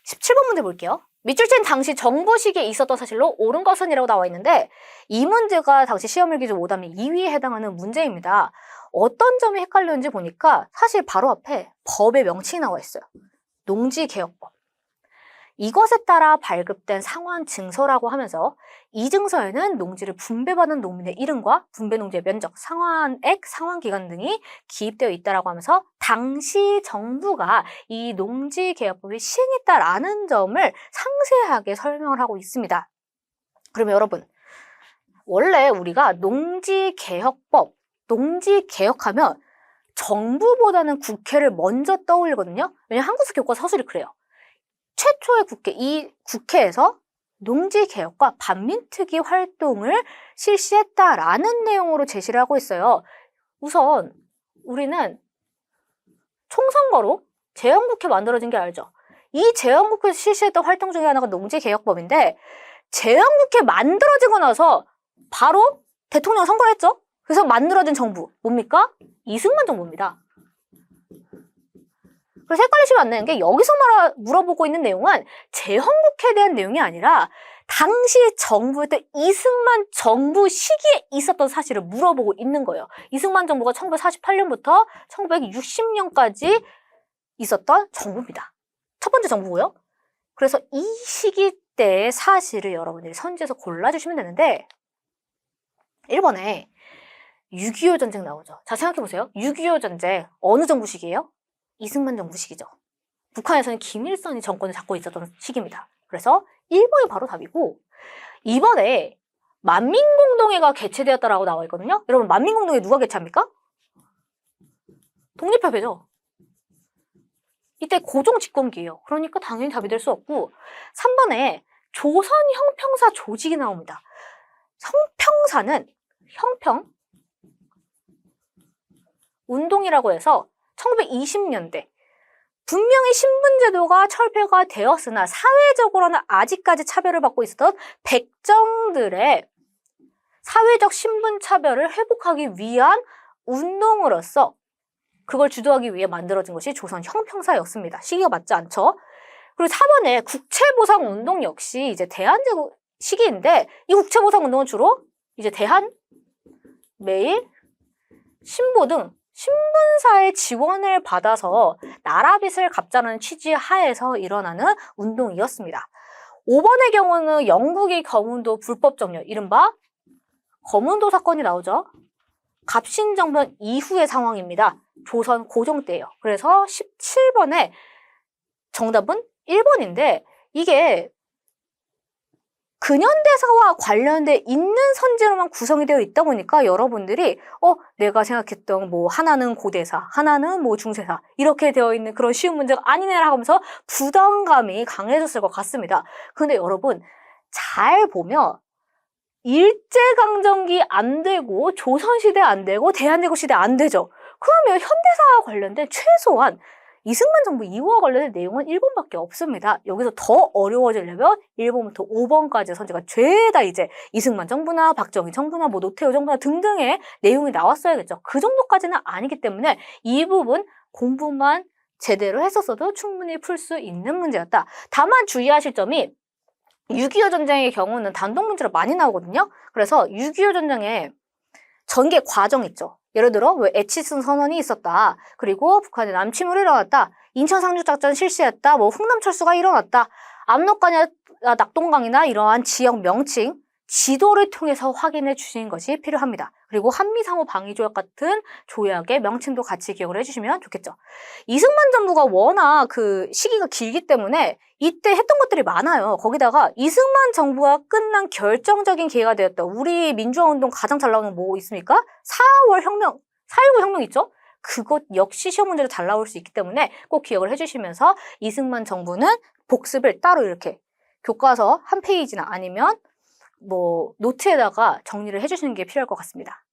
17번 문제 볼게요. 밑줄 친 당시 정부 시기에 있었던 사실로 옳은 것은이라고 나와 있는데 이 문제가 당시 시험일 기준 오답 2위에 해당하는 문제입니다. 어떤 점이 헷갈렸는지 보니까 사실 바로 앞에 법의 명칭이 나와 있어요. 농지개혁법. 이것에 따라 발급된 상환 증서라고 하면서 이 증서에는 농지를 분배받은 농민의 이름과 분배 농지의 면적, 상환액, 상환기간 등이 기입되어 있다라고 하면서 당시 정부가 이 농지개혁법이 시행했다라는 점을 상세하게 설명을 하고 있습니다. 그러면 여러분, 원래 우리가 농지개혁법, 농지개혁하면 정부보다는 국회를 먼저 떠올리거든요. 왜냐하면 한국사 교과 서술이 그래요. 최초의 국회, 이 국회에서 농지개혁과 반민특위 활동을 실시했다라는 내용으로 제시를 하고 있어요. 우선 우리는 총선거로 제헌국회 만들어진 게 알죠? 이 제헌국회에서 실시했던 활동 중에 하나가 농지개혁법인데 제헌국회 만들어지고 나서 바로 대통령 선거했죠? 그래서 만들어진 정부 뭡니까? 이승만 정부입니다. 그래서 헷갈리시면 안 되는 게 여기서 물어보고 있는 내용은 제헌국회에 대한 내용이 아니라 당시 정부였던 이승만 정부 시기에 있었던 사실을 물어보고 있는 거예요. 이승만 정부가 1948년부터 1960년까지 있었던 정부입니다. 첫 번째 정부고요. 그래서 이 시기 때의 사실을 여러분들이 선지에서 골라주시면 되는데 1번에 6.25 전쟁 나오죠. 자, 생각해보세요. 6.25 전쟁 어느 정부 시기예요? 이승만 정부 시기죠. 북한에서는 김일성이 정권을 잡고 있었던 시기입니다. 그래서 1번이 바로 답이고 2번에 만민공동회가 개최되었다라고 나와 있거든요. 여러분 만민공동회 누가 개최합니까? 독립협회죠. 이때 고종 집권기예요. 그러니까 당연히 답이 될 수 없고 3번에 조선 형평사 조직이 나옵니다. 형평사는 형평 운동이라고 해서 1920년대 분명히 신분제도가 철폐가 되었으나 사회적으로는 아직까지 차별을 받고 있었던 백정들의 사회적 신분차별을 회복하기 위한 운동으로서 그걸 주도하기 위해 만들어진 것이 조선 형평사였습니다. 시기가 맞지 않죠? 그리고 4번에 국채보상운동 역시 이제 대한제국 시기인데 이 국채보상운동은 주로 이제 대한, 매일, 신보 등 신분사의 지원을 받아서 나라빚을 갚자는 취지 하에서 일어나는 운동이었습니다. 5번의 경우는 영국의 거문도 불법 정려, 이른바 거문도 사건이 나오죠. 갑신정변 이후의 상황입니다. 조선 고종 때예요. 그래서 17번의 정답은 1번인데 이게 근현대사와 관련돼 있는 선지로만 구성이 되어 있다 보니까 여러분들이 내가 생각했던 뭐 하나는 고대사, 하나는 뭐 중세사 이렇게 되어 있는 그런 쉬운 문제가 아니네라 하면서 부담감이 강해졌을 것 같습니다. 근데 여러분 잘 보면 일제강점기 안 되고 조선시대 안 되고 대한제국 시대 안 되죠. 그러면 현대사와 관련된 최소한 이승만 정부 이후와 관련된 내용은 1번밖에 없습니다. 여기서 더 어려워지려면 1번부터 5번까지 선지가 죄다 이제 이승만 정부나 박정희 정부나 뭐 노태우 정부나 등등의 내용이 나왔어야겠죠. 그 정도까지는 아니기 때문에 이 부분 공부만 제대로 했었어도 충분히 풀 수 있는 문제였다. 다만 주의하실 점이 6.25 전쟁의 경우는 단독 문제로 많이 나오거든요. 그래서 6.25 전쟁의 전개 과정 있죠. 예를 들어 왜 에치슨 선언이 있었다. 그리고 북한의 남침으로 일어났다. 인천 상륙작전 실시했다. 뭐 흥남철수가 일어났다. 압록강이나 낙동강이나 이러한 지역 명칭, 지도를 통해서 확인해 주시는 것이 필요합니다. 그리고 한미상호 방위조약 같은 조약의 명칭도 같이 기억을 해주시면 좋겠죠. 이승만 정부가 워낙 그 시기가 길기 때문에 이때 했던 것들이 많아요. 거기다가 이승만 정부가 끝난 결정적인 기회가 되었다. 우리 민주화운동 가장 잘 나오는 뭐 있습니까? 4.19 혁명 있죠? 그것 역시 시험 문제로 잘 나올 수 있기 때문에 꼭 기억을 해주시면서 이승만 정부는 복습을 따로 이렇게 교과서 한 페이지나 아니면 뭐 노트에다가 정리를 해주시는 게 필요할 것 같습니다.